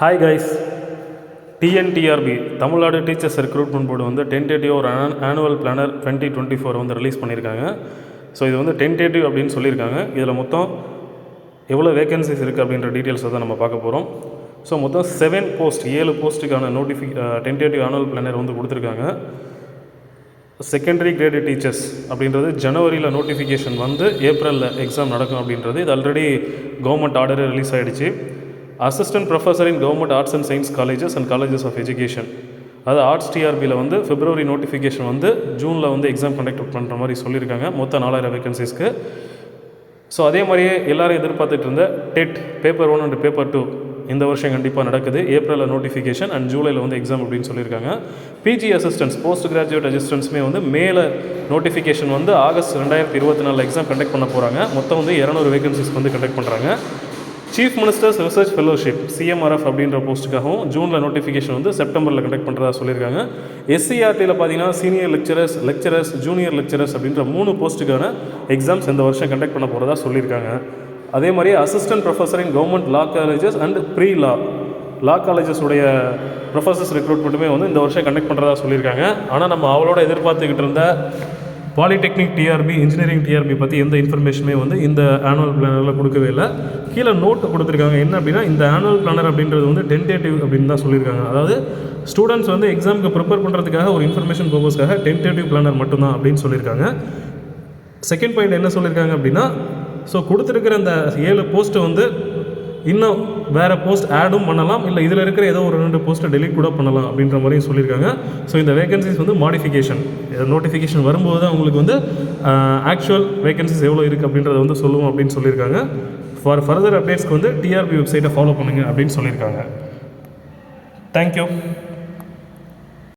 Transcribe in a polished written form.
Hi guys, TNTRB Tamil Nadu teachers recruitment board வந்து tentative ஒரு annual planar 2024 வந்து ரிலீஸ் பண்ணியிருக்காங்க. ஸோ இது வந்து டென்டேட்டிவ் அப்படின்னு சொல்லியிருக்காங்க. இதில் மொத்தம் எவ்வளோ வேகன்சிஸ் இருக்குது அப்படின்ற டீட்டெயில்ஸை தான் நம்ம பார்க்க போகிறோம். ஸோ மொத்தம் 7 போஸ்ட்டுக்கான டென்டேட்டிவ் ஆனுவல் பிளானர் வந்து கொடுத்துருக்காங்க. செகண்டரி கிரேடு டீச்சர்ஸ் அப்படின்றது ஜனவரியில் நோட்டிஃபிகேஷன் வந்து ஏப்ரலில் எக்ஸாம் நடக்கும் அப்படின்றது இது ஆல்ரெடி கவர்மெண்ட் ஆர்டரே ரிலீஸ் ஆகிடுச்சு. Assistant professor in government arts and science colleges and colleges of education, அது ஆர்ட்ஸ் டிஆர்பியில் வந்து பிப்ரவரி நோட்டிஃபிகேஷன் வந்து ஜூனில் வந்து எக்ஸாம் கண்டக்ட் பண்ணுற மாதிரி சொல்லியிருக்காங்க. மொத்தம் 4000 வேகன்சிஸ்க்கு. ஸோ அதே மாதிரியே எல்லோரும் எதிர்பார்த்துட்டு இருந்த டெட் பேப்பர் 1 அண்ட் பேப்பர் 2 இந்த வருஷம் கண்டிப்பாக நடக்குது. ஏப்ரலில் நோட்டிஃபிகேஷன் அண்ட் ஜூலையில் வந்து எக்ஸாம் அப்படின்னு சொல்லியிருக்காங்க. பிஜி அசிஸ்டன்ஸ் போஸ்ட் கிராஜுவேட் அசிஸ்டன்ஸுமே வந்து மேலே நோட்டிஃபிகேஷன் வந்து ஆகஸ்ட் 2024 எக்ஸாம் கண்டக்ட் பண்ண போகிறாங்க. மொத்தம் வந்து 200 வேகன்சிஸ் வந்து கண்டக்ட் பண்ணுறாங்க. Chief ministers research fellowship CMRF அப்படின்ற போஸ்ட்டுக்காகவும் ஜூனில் நோட்டிஃபிகேஷன் வந்து செப்டம்பரில் கண்டக்ட் பண்ணுறதா சொல்லியிருக்காங்க. எஸ்சிஆர்டியில் பார்த்தீங்கன்னா சீனியர் லெக்சரர்ஸ் ஜூனியர் லெக்சரர்ஸ் அப்படின்ற 3 போஸ்ட்டுக்கான எக்ஸாம்ஸ் இந்த வருஷம் கண்டக்ட் பண்ண போகிறதா சொல்லியிருக்காங்க. அதே மாதிரி assistant professor in government law colleges and pre law காலேஜஸுடைய ப்ரொஃபஸர்ஸ் ரெக்ரூட்மெண்ட்டுமே வந்து இந்த வருஷம் கண்டக்ட் பண்ணுறதா சொல்லியிருக்காங்க. ஆனால் நம்ம அவளோட எதிர்பார்த்துக்கிட்டு இருந்த பாலிடெக்னிக் டிஆர்பி, இன்ஜினியரிங் டிஆர்பி பற்றி எந்த இன்ஃபர்மேஷனுமே வந்து இந்த ஆனுவல் பிளானரில் கொடுக்கவே இல்லை. கீழே நோட்டு கொடுத்துருக்காங்க. என்ன அப்படின்னா, இந்த ஆனுவல் பிளானர் அப்படின்றது வந்து டென்டேட்டிவ் அப்படின்னு தான் சொல்லியிருக்காங்க. அதாவது ஸ்டூடெண்ட்ஸ் வந்து எக்ஸாமுக்கு ப்ரிப்பேர் பண்ணுறதுக்காக ஒரு இன்ஃபர்மேஷன் பர்பஸ்க்காக டென்டேட்டிவ் பிளானர் மட்டும்தான் அப்படின்னு சொல்லியிருக்காங்க. செகண்ட் பாயிண்ட் என்ன சொல்லியிருக்காங்க அப்படின்னா, ஸோ கொடுத்துருக்கிற அந்த 7 போஸ்ட்டை வந்து இன்னும் வேறு போஸ்ட் ஆடும் பண்ணலாம், இல்லை இதில் இருக்கிற ஏதோ ஒரு 2 போஸ்ட்டை டெலிட் கூட பண்ணலாம் அப்படின்ற மாதிரியும் சொல்லியிருக்காங்க. ஸோ இந்த வேகன்சிஸ் வந்து மாடிஃபிகேஷன் நோட்டிஃபிகேஷன் வரும்போது தான் உங்களுக்கு வந்து ஆக்சுவல் வேகன்சிஸ் எவ்வளோ இருக்குது அப்படின்றத வந்து சொல்லுவோம் அப்படின்னு சொல்லியிருக்காங்க. ஃபார் ஃபர்தர் அப்டேட்ஸ்க்கு வந்து டிஆர்பி வெப்சைட்டை ஃபாலோ பண்ணுங்கள் அப்படின்னு சொல்லியிருக்காங்க. தேங்க்யூ.